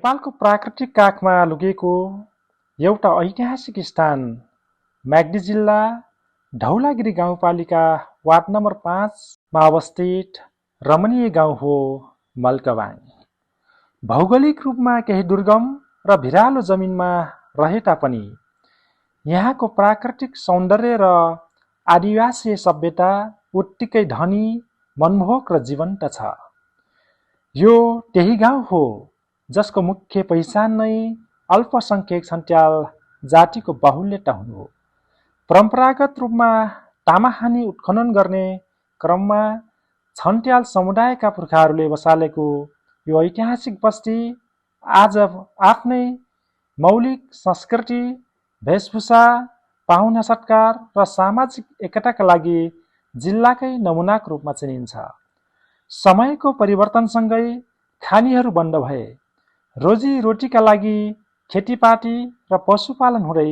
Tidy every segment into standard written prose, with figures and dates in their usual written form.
नेपालको प्राकृतिक काखमा लुकेको एउटा ऐतिहासिक स्थान म्याग्दी जिल्ला ढौलागिरी गाउँपालिका वार्ड नम्बर 5 मा अवस्थित रमणीय गाउँ हो मल्कबाङ। भौगोलिक रूपमा केही दुर्गम र भिरालो जमिनमा रहे तापनि यहाँको प्राकृतिक सौन्दर्य र आदिवासी सभ्यता उत्तिकै धनी, मनमोहक र जीवन्त छ। यो त्यही गाउँ हो जसको मुख्य पहिचान नै अल्पसंख्यक छन्त्याल जातिको बाहुल्यता हुनु हो। परम्परागत रूपमा तामाहानी उत्खनन गर्ने क्रममा छन्त्याल समुदायका पुर्खाहरूले बसालेको यो ऐतिहासिक बस्ती आज आफ्नै मौलिक संस्कृति, वेशभूषा, पाहुना सत्कार र सामाजिक एकताका लागि जिल्लाकै नमुनाको रूपमा चिनिन्छ। समयको परिवर्तनसँगै खानीहरू बन्द भए, रोजीरोटीका लागि खेतीपाती र पशुपालन हुँदै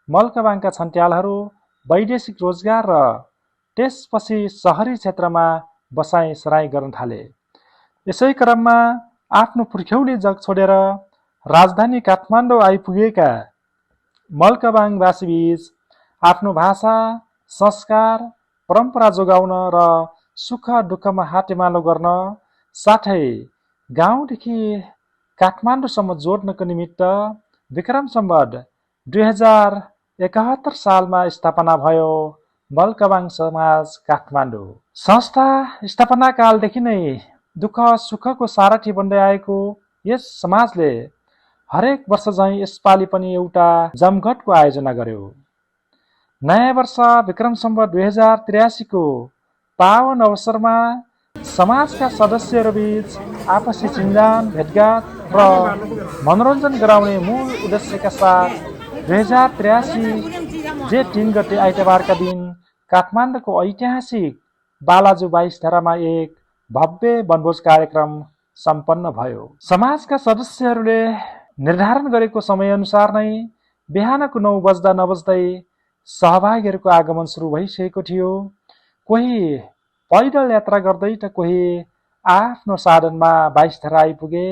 मल्कबाङका छन्त्यालहरू वैदेशिक रोजगार र त्यसपछि सहरी क्षेत्रमा बसाइ सराइ गर्न थाले। यसै क्रममा आफ्नो पुर्ख्यौली जग छोडेर राजधानी काठमाडौँ आइपुगेका मल्कबाङवासीबीच आफ्नो भाषा, संस्कार, परम्परा जोगाउन र सुख दुःखमा हातेमालो गर्न साथै गाउँदेखि काठमाडौँसम्म जोड्नको निमित्त विक्रम सम्वत 2071 सालमा स्थापना भयो मल्कबाङ समाज काठमाडौँ। संस्था स्थापना कालदेखि नै दुःख सुखको सारथी बन्दै आएको यस समाजले हरेक वर्ष झैं यसपालि पनि एउटा जमघटको आयोजना गर्यो। नयाँ वर्ष विक्रम सम्वत 2083 को पावन अवसरमा समाजका सदस्यहरूबीच आपसी चिन्जान, भेटघाट र मनोरञ्जन गराउने मूल उद्देश्यका साथ 2083 जेठ 3 गते आइतबारका दिन काठमाडौँको ऐतिहासिक बालाजु 22 धारामा एक भव्य वनभोज कार्यक्रम सम्पन्न भयो। समाजका सदस्यहरूले निर्धारण गरेको समयअनुसार नै बिहानको 9 बज्दा नबज्दै सहभागीहरूको आगमन सुरु भइसकेको थियो। कोही पैदल यात्रा गर्दै त कोही आफ्नो साधनमा 22 धारा आइपुगे।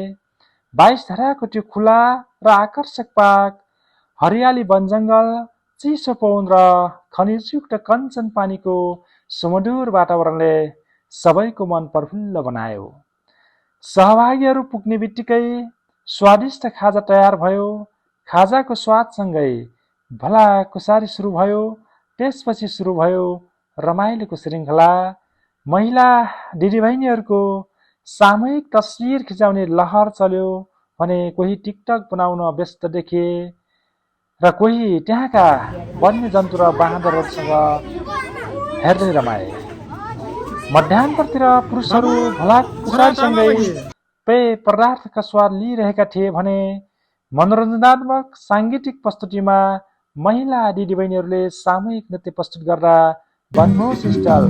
22 धाराको त्यो खुला र आकर्षक पार्क, हरियाली वनजङ्गल, चिसो पवन र खनिजयुक्त कञ्चन पानीको सुमधुर वातावरणले सबैको मन प्रफुल्ल बनायो। सहभागीहरू पुग्ने बित्तिकै स्वादिष्ट खाजा तयार भयो। खाजाको स्वादसँगै भलाकुसारी सुरु भयो। त्यसपछि सुरु भयो रमाइलोको श्रृङ्खला। महिला दिदीबहिनीहरूको सामूहिक तस्बिर खिचाउने लहर चल्यो भने कोही टिकटक बनाउन व्यस्त देखे र कोही त्यहाँका वन्यजन्तु र बाँदरहरूसँग हेर्दै रमाए। मध्यान्तरतिर पुरुषहरू भलाकुसारीसँगै पेय पदार्थका स्वाद लिइरहेका थिए भने मनोरञ्जनात्मक साङ्गीतिक प्रस्तुतिमा महिला दिदीबहिनीहरूले सामूहिक नृत्य प्रस्तुत गर्दा वनभोज स्थल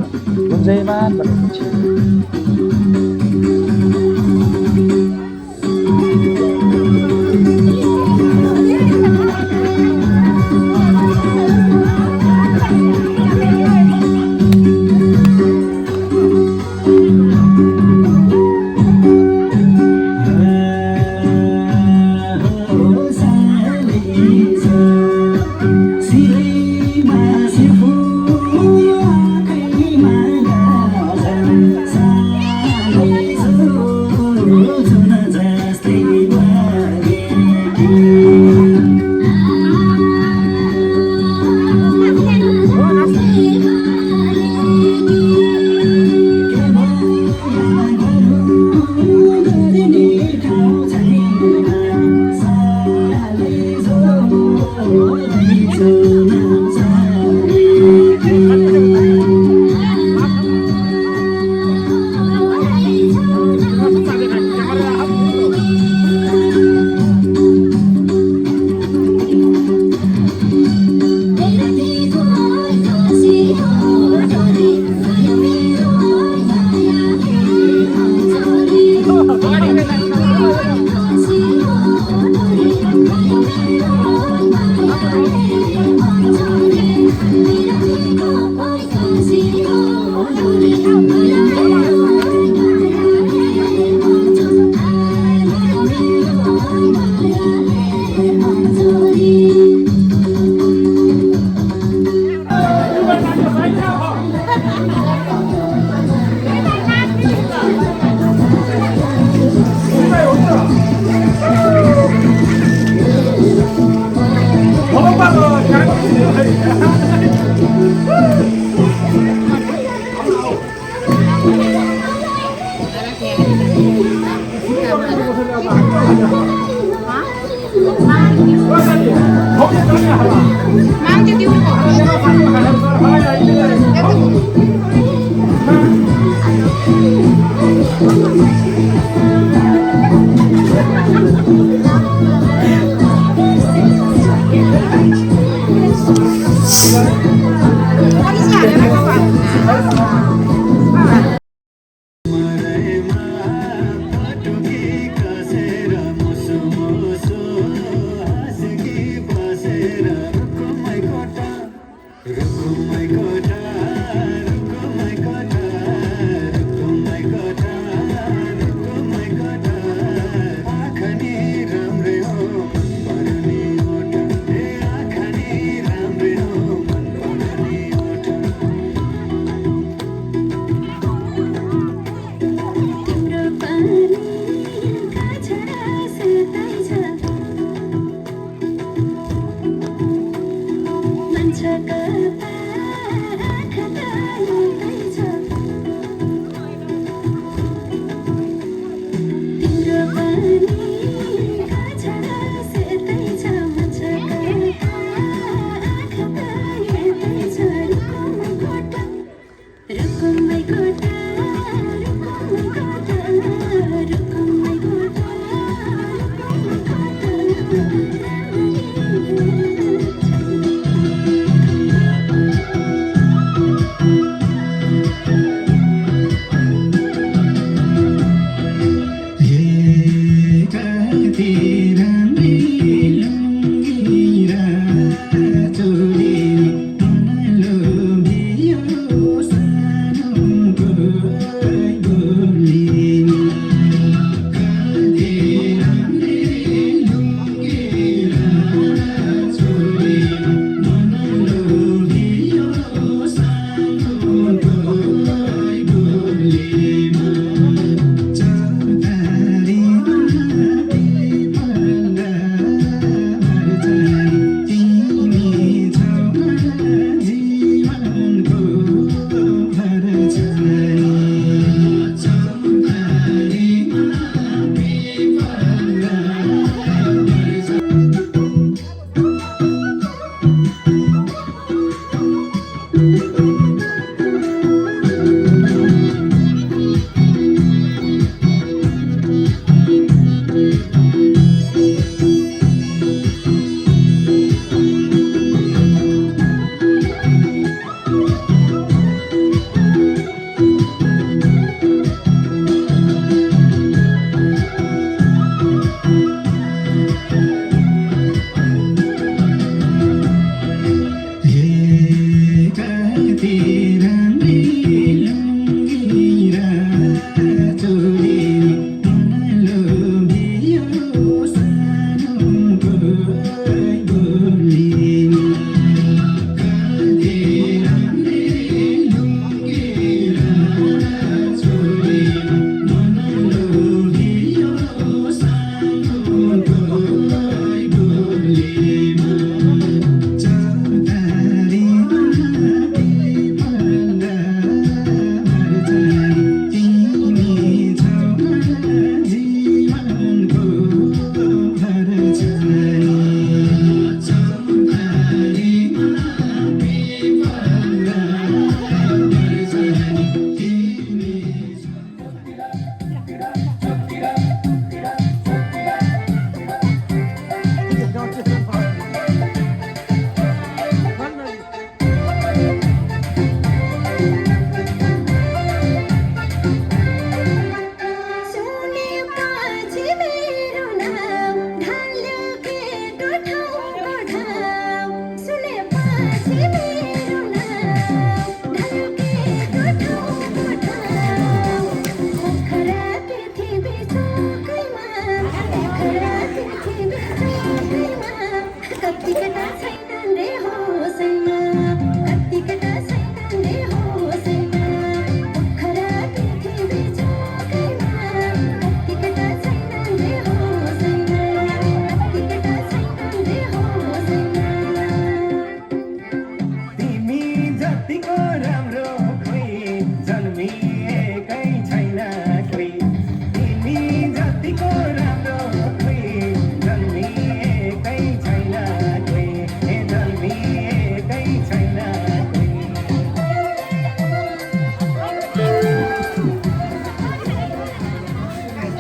गुन्जयमान बनेको थियो।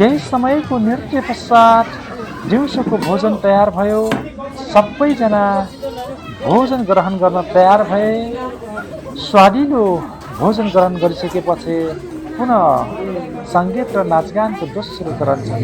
केही समयको नृत्य पश्चात दिउँसोको भोजन तयार भयो। सबैजना भोजन ग्रहण गर्न तयार भए। स्वादिलो भोजन ग्रहण गरिसकेपछि पुनः सङ्गीत र नाचगानको दोस्रो चरण छ।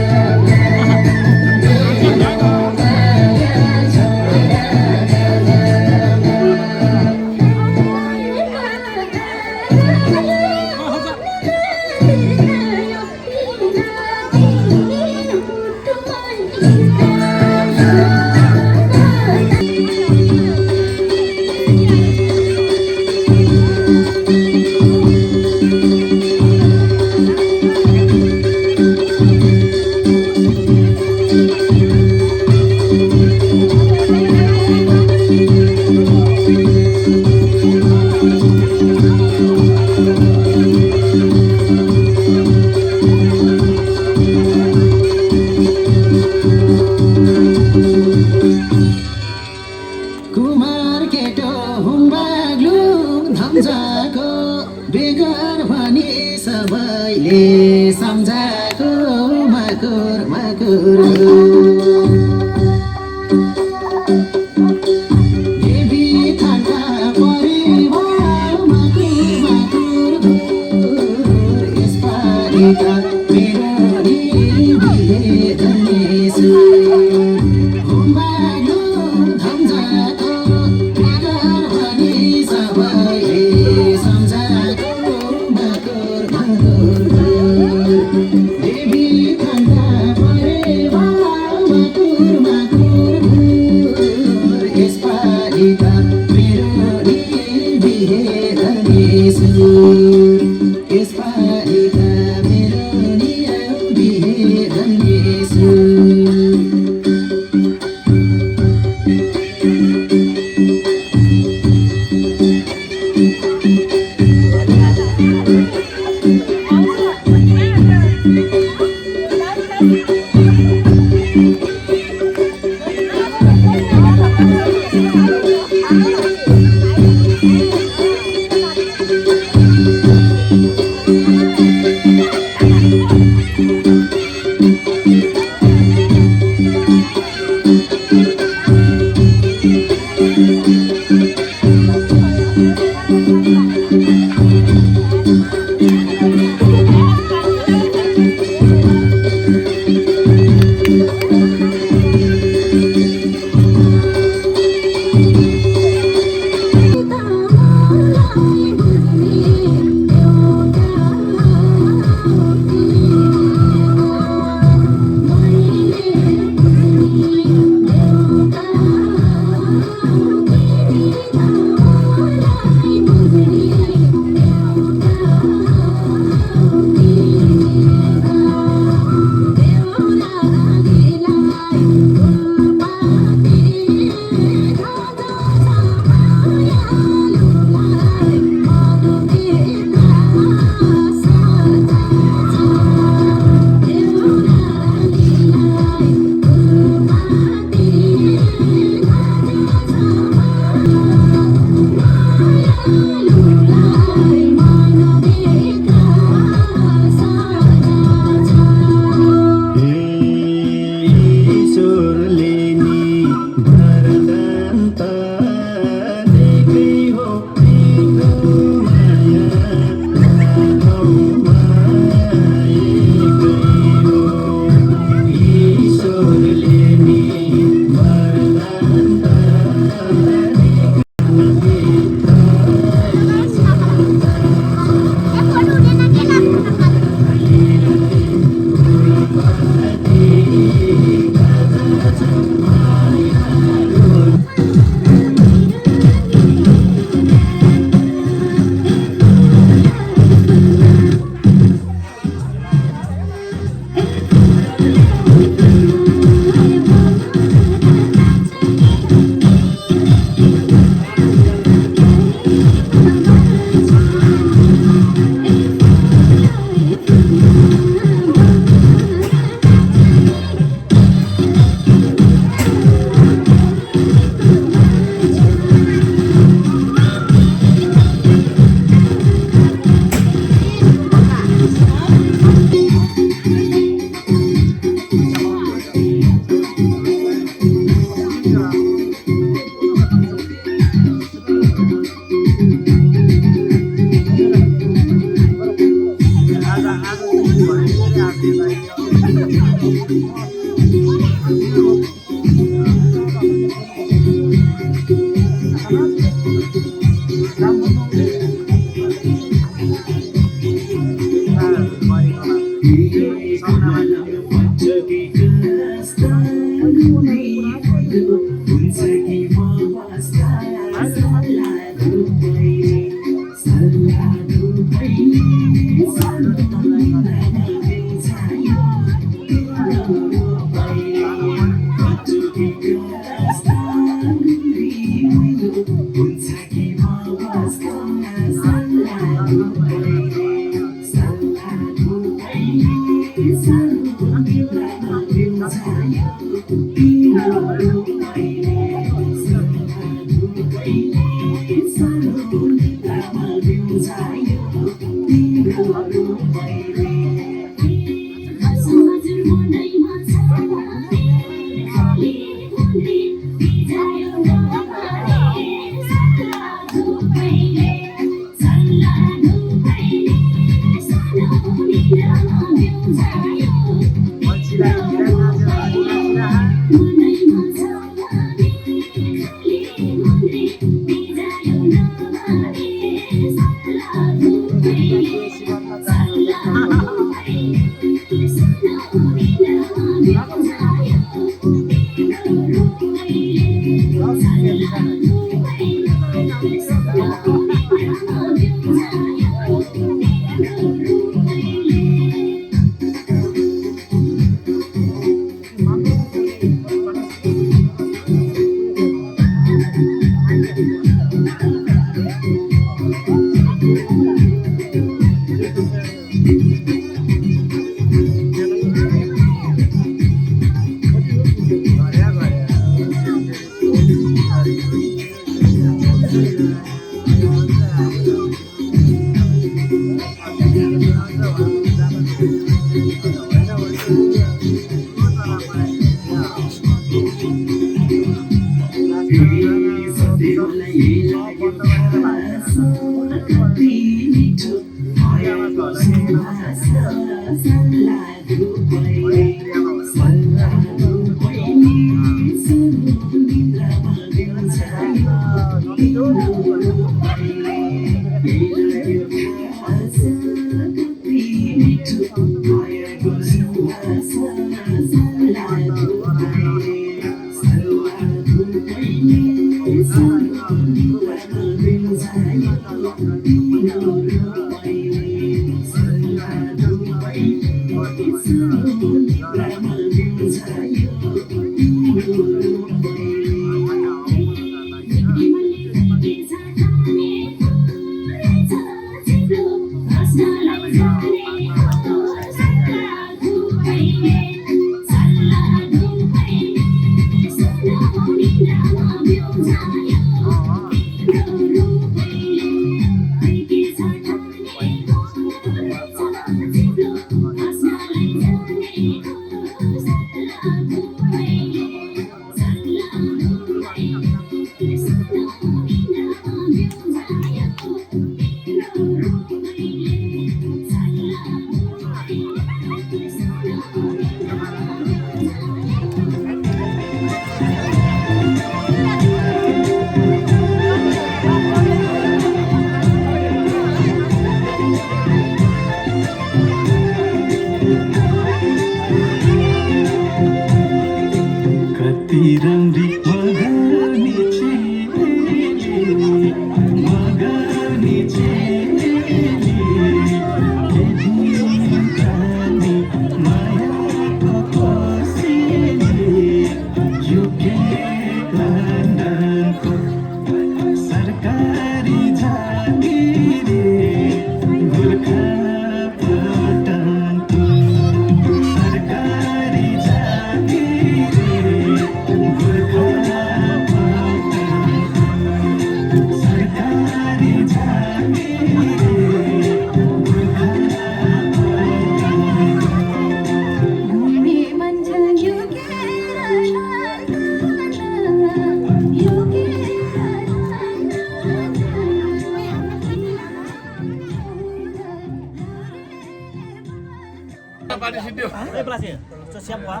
Siap, Pak.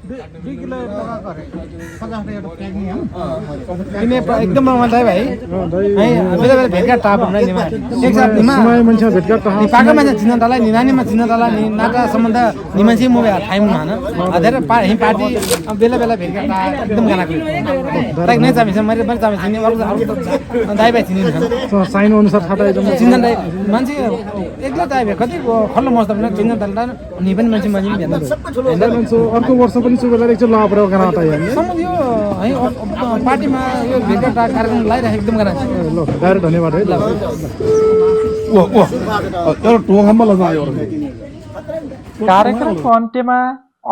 2 किलो टका करे 50 एउटा प्याकिङ हो किने एकदम रमाइलो है भाइ है बेला बेला भेटघाट टाप भन्ने निमा एकसाथ निमा समय मान्छे भेटघाट टाप पाका मान्छे चिन्न तलाई निनानीमा चिन्न तलाई नाटा सम्बन्ध निमान्छे मुभे थाइम हैन अधेर पार्टी बेला बेला भेटघाट टाप एकदम गानाको ताक नै चामिस मैले पनि चामिस नि अरु दाइ भाइ चिनिन्छ साइन अनुसार खाता एकदम चिन्न दाइ मान्छे एक्लै दाइ भाइ कति खल्लो मस्त पनि चिन्न तलाई नि पनि मान्छे मान्छे भेट्दैन मान्छे अर्को वर्ष पनि सुबेर एकचोटि लापरेको गाना आता हेर्ने सम्म यो है पार्टीमा यो भेटघाट कार्यक्रम लगाइराखेको एकदम गाना ल धेरै धन्यवाद है ल एउटा टोगामा लगायो कार्यक्रमको अन्त्यमा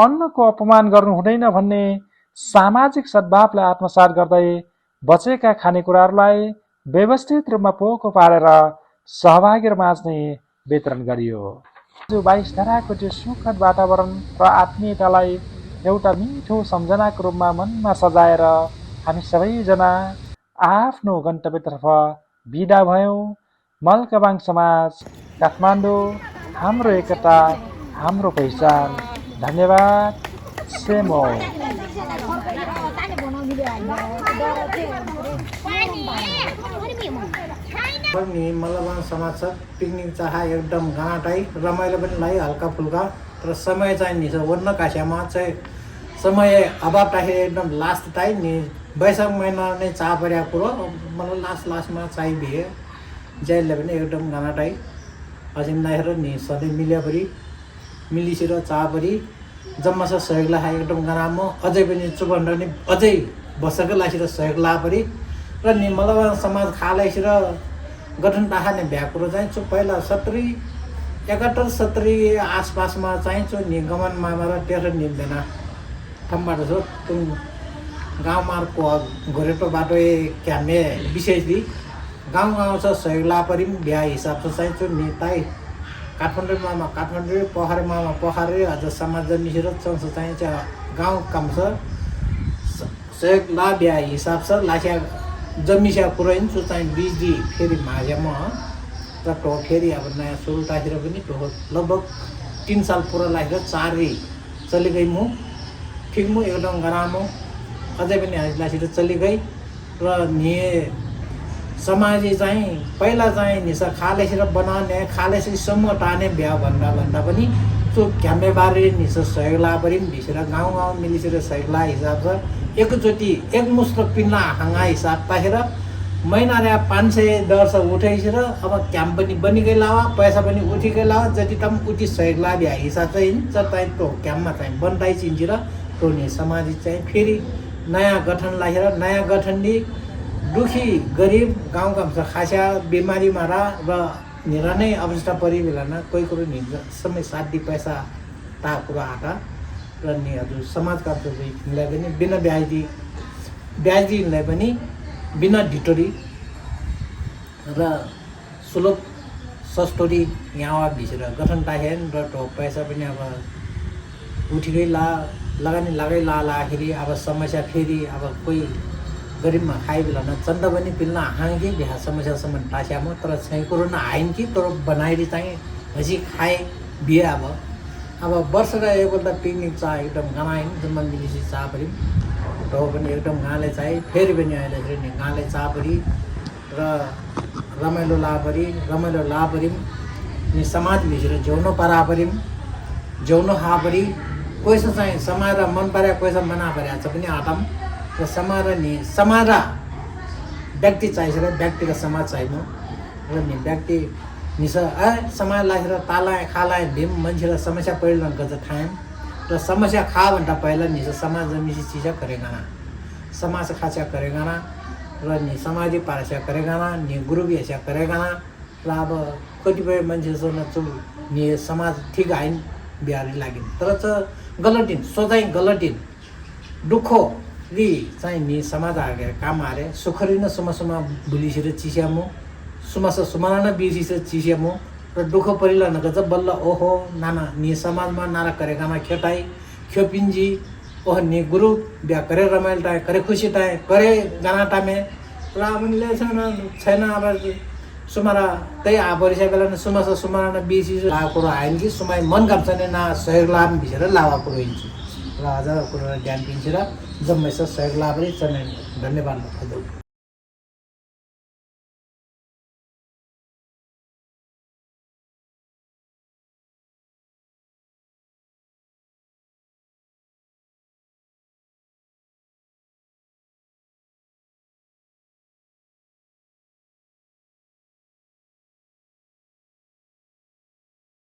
अन्नको अपमान गर्नु हुँदैन भन्ने सामाजिक सद्भावलाई आत्मसात गर्दै बचेका खानेकुराहरूलाई व्यवस्थित रूपमा पोको पारेर सहभागीहरू माझ नै वितरण गरियो। जो 22 धाराको त्यो सुखद वातावरण र आत्मीयतालाई एउटा मिठो सम्झनाको रूपमा मनमा सजाएर हामी सबैजना आफ्नो गन्तव्यतर्फ बिदा भयौँ। मल्काबाङ समाज काठमाडौँ, हाम्रो एकता हाम्रो पहिचान। धन्यवाद। सेमो मल्काबाङ समाज छ पिकनिक चाहा एकदम घाँटाइ रमाइलो पनि लाग्यो हल्का फुल्का तर समय चाहिँ नि वर्ण काठियामा चाहिँ समय अभाव टाखे एकदम लास्ट टाइम नि वैशाख महिना नै चाह परेको कुरो मतलब लास्टमा चाहिँ भिए जहिले पनि एकदम घाँटाइ अझै नाखेर नि सधैँ मिलिसेर चाह परि जम्मा छ सहयोग ला एकदम गरामो अझै पनि चुबन्ड नि अझै बसकै लासेर सहयोग ला परि र नि मल्काबाङ समाज खालाइसेर गठन टाखाने भ्याएको कुरो चाहिँ चु पहिला 71-70 आसपासमा चाहिँ चु नि गमन मामा र तेह्र निम्दैन ठाउँबाट छ तुम गाउँमाको घोरेटो बाटो क्यामे विशेष दि गाउँ छ सहयोग लापरि बिहा हिसाब छ चाहिँ चु नि ताई काठमाडौँ पोखरे अझ समाज मिसेर चल्छ चाहिँ गाउँ काम छ सहयोग ला बिहा हिसाब छ लासिया जमिस्या कुरो नि चु चाहिँ बिजी फेरि माझ्यामा र टो फेरि अब नयाँ सुरुटातिर पनि टो लगभग 3 साल पुरा लागेर 4 चली गई मु ठिक मु एकदम गरामो अझै पनि लासिर चली गई र नि समाजले चाहिँ पहिला चाहिँ निसा खालेसेर बनाउने खालेसम्म टाने बिहा भन्दा पनि चु क्यामेबारे निसा सहयोग ला परि भिसेर गाउँ मिलिसेर सहयोग ला हिसाब छ एकचोटि एकमुष्ट पिन्ना हाँगा हिसाब ताखेर महिना 500 उठाइसेर अब क्याम्प पनि बनिकै लावा पैसा पनि उठिकै लावा जति तम उति सहयोग ला बिहा हिसाब चाहिँ चाहिँ तो क्याम्पमा चाहिँ बन्दाइ चिन्जेर टोनी समाज चाहिँ फेरि नयाँ गठन लागेर नयाँ गठनले दुखी गरिब गाउँका खास्या बिमारी मारा र निरानै अवस्था परि बेलामा कोही कुरो नि समय साथी पैसा ता कुरा आटा र नि हजुर समाजका चाहिँ पनि बिना ब्याजीलाई पनि बिना ढिटोरी र सुलभ सस्तोरी यहाँ भिसेर गठन टाखेन र टो पैसा पनि अब उठिकै लगानी लागै लाखेरि अब समस्या फेरि अब कोही गरिबमा खाइ बेलामा चन्दा पनि पिल्न हाँगे बिहा समस्यासम्म टास्यामा तर चाहिँ कोरोना आइन कि तर बनाइले चाहिँ हसी खाए बिहे अब वर्षका एकपल्ट पिकनिक चाह एकदम गनाइन जम्मा मिलिसी चाह परि ढो पनि एकदम गाँले चाहिँ फेरि पनि अहिले नि गाँले चाह परि र रमाइलो ला परि नि समाज मिसेर झ्याउनु परा परि झ्याउनु हा परि कोइसा चाहिँ समाज मन पर्या कोइसा मना पर्या छ पनि आटम र समाज व्यक्ति चाहिन्छ व्यक्ति र समाज चाहिनु र नि व्यक्ति निस समाज लागेर तालाए खालाए भीम मान्छेलाई समस्या परिलन गर्छ थायम र समस्या खा भन्दा पहिला निस समाज मिसी चिजा करेगाना समाज खाचा करेगाना र नि समाजि पारस्या करेगाना नि गुरु बिया करेगाना र अब कतिपय मान्छेसँग चु नि समाज ठिक आइन बिहारी लागिन् तर चाहिँ गलटिन सोचाइ गलटिन दुःखो रि चाहिँ नि समाज आगे काम आरे सुखरी न सुमा बुलिसेर चिस्यामु सुमाना न बिर्सिसेर चिस्यामु र दुःख परिला नगज बल्ल ओहो नाना नि समाजमा नारा करेगामा खेटाइ खेपिन्जी ओह नि गुरु बिहा करे रमाइल टाइ करे खुसी टाइ करे गाना टामे र हामीले छैन अब सुमारा त्यही आबरिसा बेला न सुमाना न बिर्सिस ला कुरो आइन कि सुमाइ मन गाम्छ ने ना सहयोग लाम भिसेर लावा कुरो हिन्छ र र आज कुरो ज्ञान पिन्छेर जम्मै सहयोग लाभ पनि धन्यवाद